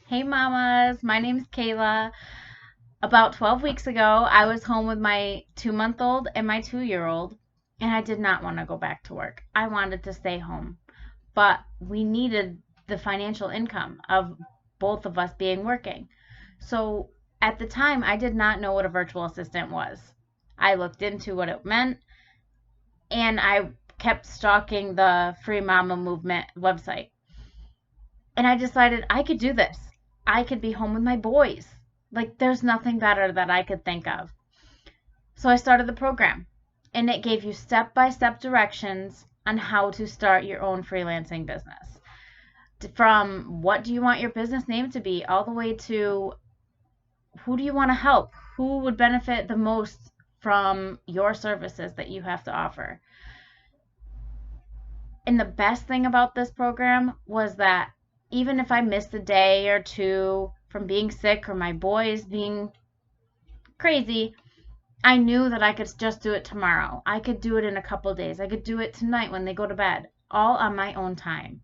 Hey mamas, my name's Kayla. About 12 weeks ago, I was home with my 2-month-old and my 2-year-old, and I did not want to go back to work. I wanted to stay home, but we needed the financial income of both of us being working. So at the time, I did not know what a virtual assistant was. I looked into what it meant, and I kept stalking the Free Mama Movement website. And I decided I could do this. I could be home with my boys. Like, there's nothing better that I could think of. So I started the program, and it gave you step by step directions on how to start your own freelancing business. From what do you want your business name to be, all the way to who do you want to help? Who would benefit the most from your services that you have to offer? And the best thing about this program was that even if I missed a day or two from being sick or my boys being crazy, I knew that I could just do it tomorrow. I could do it in a couple days. I could do it tonight when they go to bed, all on my own time.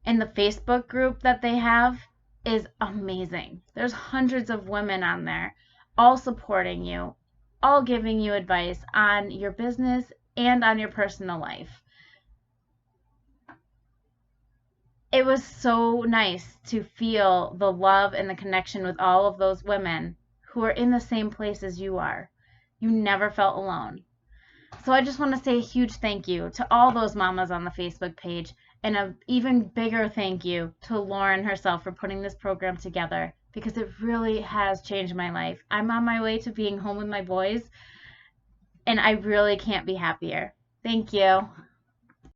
And the Facebook group that they have is amazing. There's hundreds of women on there, all supporting you, all giving you advice on your business and on your personal life. It was so nice to feel the love and the connection with all of those women who are in the same place as you are. You never felt alone. So I just want to say a huge thank you to all those mamas on the Facebook page, and an even bigger thank you to Lauren herself for putting this program together, because it really has changed my life. I'm on my way to being home with my boys, and I really can't be happier. Thank you.